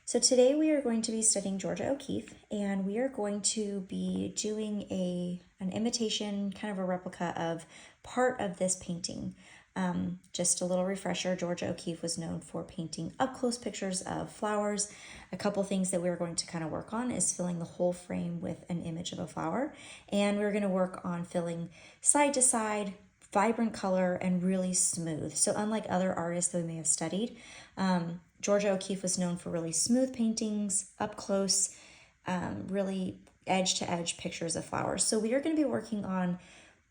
So today we are going to be studying Georgia O'Keefe, and we are going to be doing an imitation, kind of a replica of part of this painting. Just a little refresher, Georgia O'Keeffe was known for painting up-close pictures of flowers. A couple things that we're going to kind of work on is filling the whole frame with an image of a flower, and we're going to work on filling side to side, vibrant color, and really smooth. So unlike other artists that we may have studied, Georgia O'Keeffe was known for really smooth paintings, up close, really edge to edge pictures of flowers. So we are going to be working on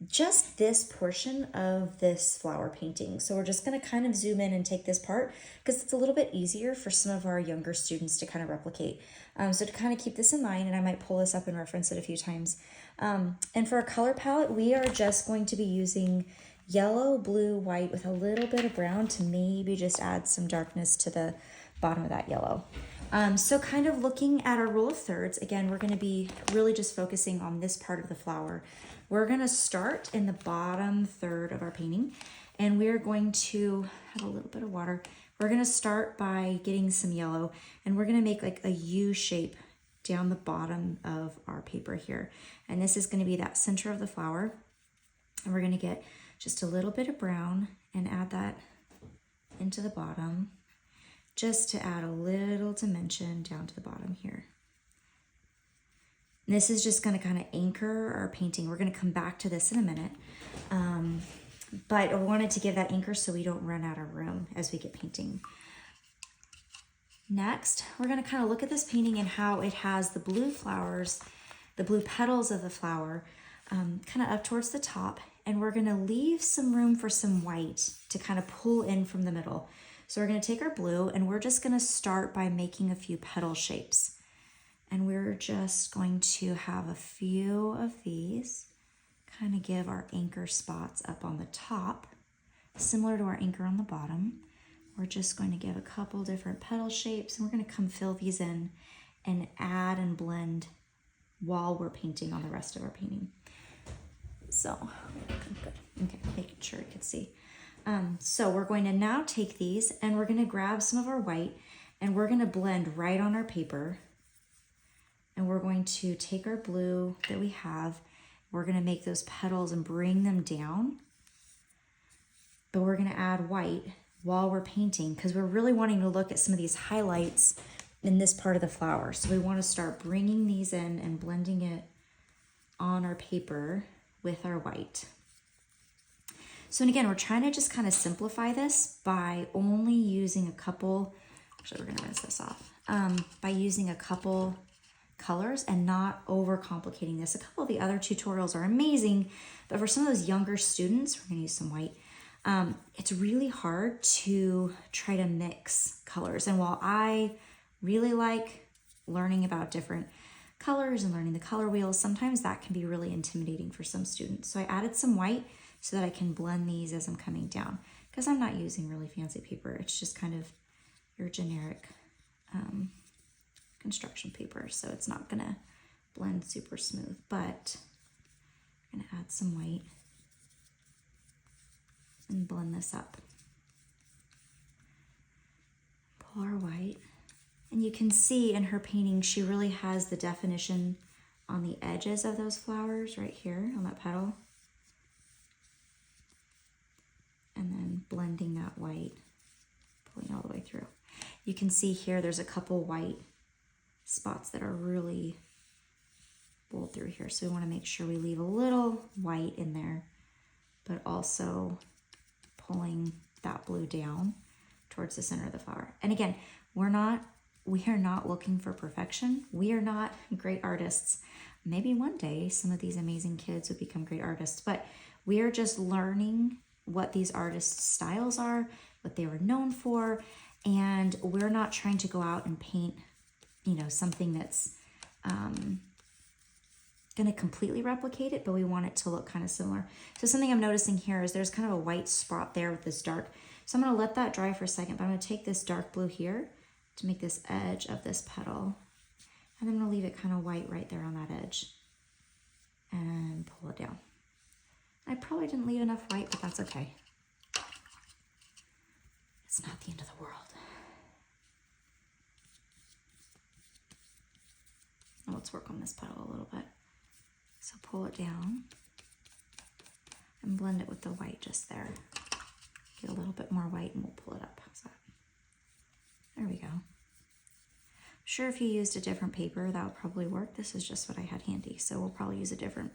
just this portion of this flower painting. So we're just going to kind of zoom in and take this part because it's a little bit easier for some of our younger students to kind of replicate. So to kind of keep this in mind, and I might pull this up and reference it a few times. And for a color palette, we are just going to be using yellow, blue, white with a little bit of brown to maybe just add some darkness to the bottom of that yellow. So kind of looking at our rule of thirds, again, we're going to be really just focusing on this part of the flower. We're going to start in the bottom third of our painting, and we're going to have a little bit of water. We're going to start by getting some yellow, and we're going to make like a U shape down the bottom of our paper here. And this is going to be that center of the flower. And we're going to get just a little bit of brown and add that into the bottom, just to add a little dimension down to the bottom here. And this is just going to kind of anchor our painting. We're going to come back to this in a minute, but I wanted to give that anchor so we don't run out of room as we get painting. Next, we're going to kind of look at this painting and how it has the blue flowers, the blue petals of the flower, kind of up towards the top, and we're going to leave some room for some white to kind of pull in from the middle. So we're going to take our blue, and we're just going to start by making a few petal shapes. And we're just going to have a few of these, kind of give our anchor spots up on the top, similar to our anchor on the bottom. We're just going to give a couple different petal shapes, and we're going to come fill these in and add and blend while we're painting on the rest of our painting. So, good. Okay, making sure you can see. So we're going to now take these, and we're going to grab some of our white, and we're going to blend right on our paper. And we're going to take our blue that we have, we're going to make those petals and bring them down. But we're going to add white while we're painting because we're really wanting to look at some of these highlights in this part of the flower. So we want to start bringing these in and blending it on our paper with our white. So, and again, we're trying to just kind of simplify this by only using a couple, actually we're going to rinse this off, by using a couple colors and not overcomplicating this. A couple of the other tutorials are amazing, but for some of those younger students, we're going to use some white. It's really hard to try to mix colors. And while I really like learning about different colors and learning the color wheels, sometimes that can be really intimidating for some students. So I added some white so that I can blend these as I'm coming down, because I'm not using really fancy paper. It's just kind of your generic construction paper, so it's not gonna blend super smooth, but I'm gonna add some white and blend this up. Pull our white, and you can see in her painting she really has the definition on the edges of those flowers right here on that petal, and then blending that white, pulling all the way through. You can see here there's a couple white spots that are really bold through here. So we want to make sure we leave a little white in there, but also pulling that blue down towards the center of the flower. And again, we are not looking for perfection. We are not great artists. Maybe one day some of these amazing kids would become great artists, but we are just learning what these artists' styles are, what they were known for, and we're not trying to go out and paint something that's going to completely replicate it, but we want it to look kind of similar. So something I'm noticing here is there's kind of a white spot there with this dark. So I'm going to let that dry for a second, but I'm going to take this dark blue here to make this edge of this petal. And I'm going to leave it kind of white right there on that edge and pull it down. I probably didn't leave enough white, but that's okay. It's not the end of the world. let's work on this petal a little bit. So pull it down and blend it with the white just there. Get a little bit more white and we'll pull it up. How's that? There we go. I'm sure if you used a different paper, that would probably work. This is just what I had handy. So we'll probably use a different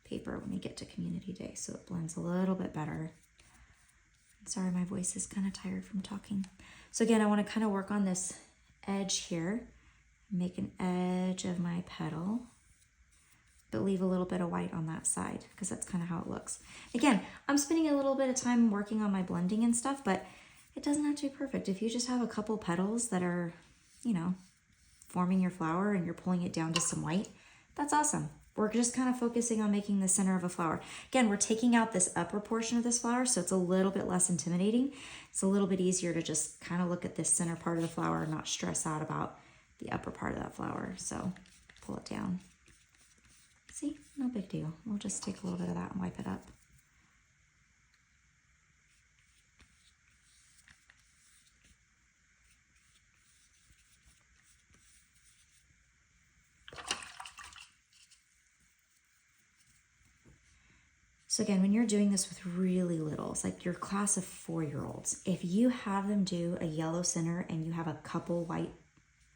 paper when we get to Community Day so it blends a little bit better. Sorry, my voice is kind of tired from talking. So again, I want to kind of work on this edge here. Make an edge of my petal, but leave a little bit of white on that side because that's kind of how it looks. Again, I'm spending a little bit of time working on my blending and stuff, but it doesn't have to be perfect. If you just have a couple petals that are, you know, forming your flower and you're pulling it down to some white, that's awesome. We're just kind of focusing on making the center of a flower. Again, we're taking out this upper portion of this flower, so it's a little bit less intimidating. It's a little bit easier to just kind of look at this center part of the flower and not stress out about the upper part of that flower. So pull it down. See, no big deal. We'll just take a little bit of that and wipe it up. So again, when you're doing this with really littles, like your class of 4-year-olds, if you have them do a yellow center and you have a couple white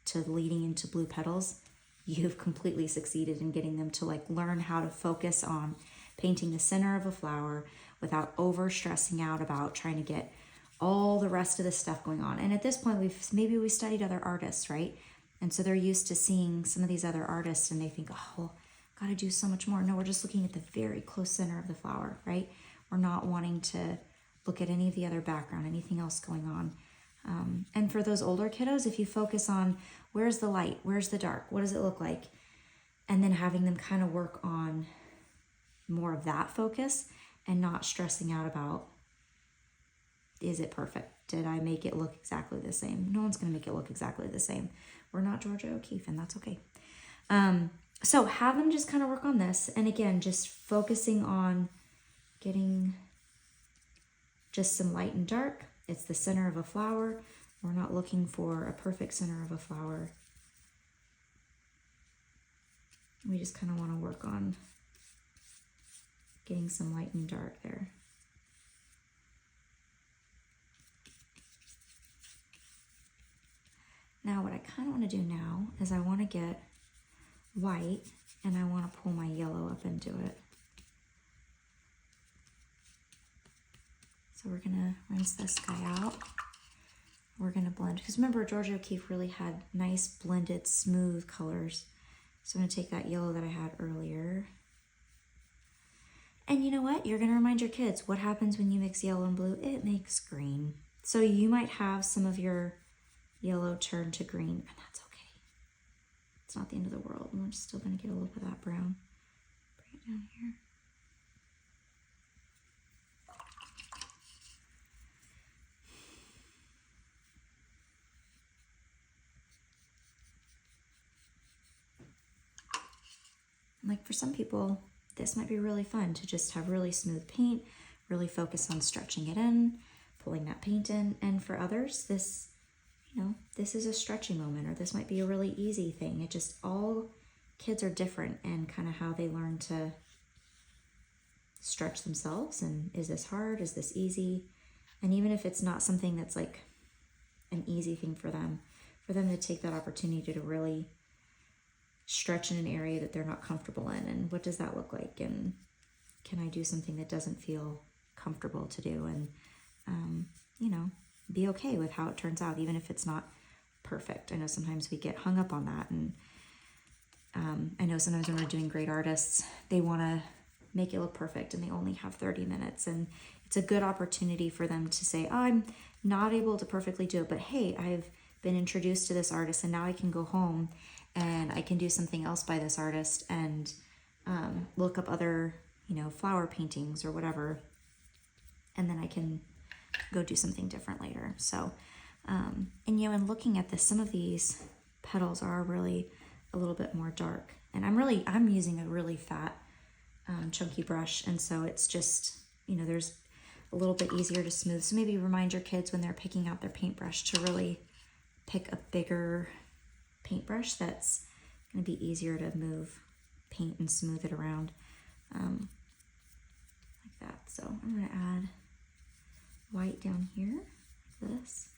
to leading into blue petals, you've completely succeeded in getting them to like learn how to focus on painting the center of a flower without over stressing out about trying to get all the rest of the stuff going on. And at this point, we studied other artists, right? And so they're used to seeing some of these other artists and they think, oh, well, got to do so much more. No, we're just looking at the very close center of the flower, right? We're not wanting to look at any of the other background, anything else going on. And for those older kiddos, if you focus on where's the light, where's the dark, what does it look like? And then having them kind of work on more of that focus and not stressing out about, is it perfect? Did I make it look exactly the same? No one's going to make it look exactly the same. We're not Georgia O'Keefe, and that's okay. So have them just kind of work on this. And again, just focusing on getting just some light and dark. It's the center of a flower. We're not looking for a perfect center of a flower. We just kind of want to work on getting some light and dark there. Now what I kind of want to do now is I want to get white and I want to pull my yellow up into it. So we're going to rinse this guy out. We're going to blend, because remember Georgia O'Keefe really had nice blended smooth colors. So I'm going to take that yellow that I had earlier. And you know what? You're going to remind your kids what happens when you mix yellow and blue. It makes green. So you might have some of your yellow turn to green, and that's okay. It's not the end of the world. And we're still going to get a little bit of that brown. Bring it down here. Like for some people, this might be really fun to just have really smooth paint, really focus on stretching it in, pulling that paint in. And for others, this, you know, this is a stretching moment, or this might be a really easy thing. It just, all kids are different and kind of how they learn to stretch themselves. And is this hard? Is this easy? And even if it's not something that's like an easy thing for them to take that opportunity to really stretch in an area that they're not comfortable in, and what does that look like, and can I do something that doesn't feel comfortable to do, and you know, be okay with how it turns out, even if it's not perfect. I know sometimes we get hung up on that, and I know sometimes when we're doing great artists, they want to make it look perfect and they only have 30 minutes, and it's a good opportunity for them to say, oh, I'm not able to perfectly do it, but hey, I've been introduced to this artist and now I can go home and I can do something else by this artist and look up other, you know, flower paintings or whatever, and then I can go do something different later. So, and you know, in looking at this, some of these petals are really a little bit more dark, and I'm using a really fat, chunky brush, and so it's just, you know, there's a little bit easier to smooth. So maybe remind your kids when they're picking out their paintbrush to really pick a bigger paintbrush that's gonna be easier to move paint and smooth it around like that. So I'm gonna add white down here, like this.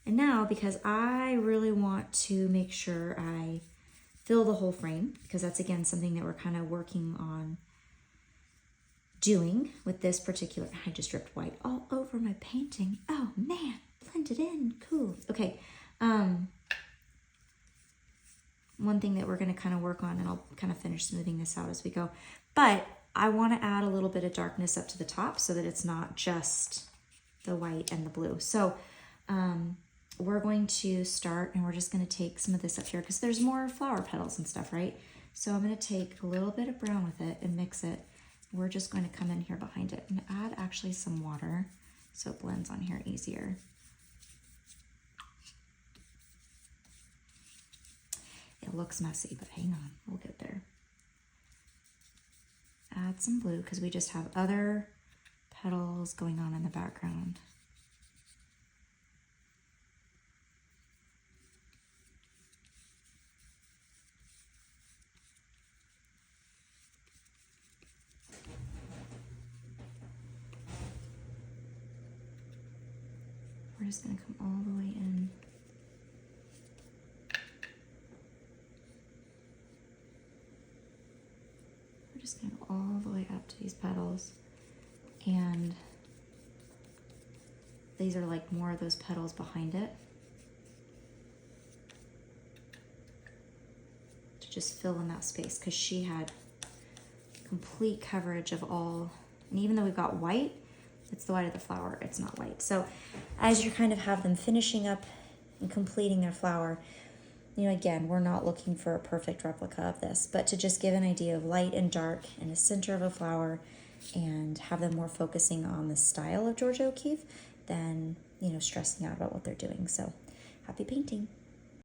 And now, because I really want to make sure I fill the whole frame, because that's again something that we're kind of working on doing with this particular, I just dripped white all over my painting. Oh man, blended in, cool. Okay, one thing that we're gonna kind of work on, and I'll kind of finish smoothing this out as we go, but I wanna add a little bit of darkness up to the top so that it's not just the white and the blue. So we're going to start, and we're just gonna take some of this up here because there's more flower petals and stuff, right? So I'm gonna take a little bit of brown with it and mix it. We're just going to come in here behind it and add actually some water so it blends on here easier. It looks messy, but hang on, we'll get there. Add some blue because we just have other petals going on in the background. We're just going to come all the way in. We're just going to go all the way up to these petals. And these are like more of those petals behind it. To just fill in that space, because she had complete coverage of all. And even though we've got white, it's the white of the flower, it's not white. So as you kind of have them finishing up and completing their flower, you know, again, we're not looking for a perfect replica of this, but to just give an idea of light and dark in the center of a flower and have them more focusing on the style of Georgia O'Keefe than, you know, stressing out about what they're doing. So happy painting.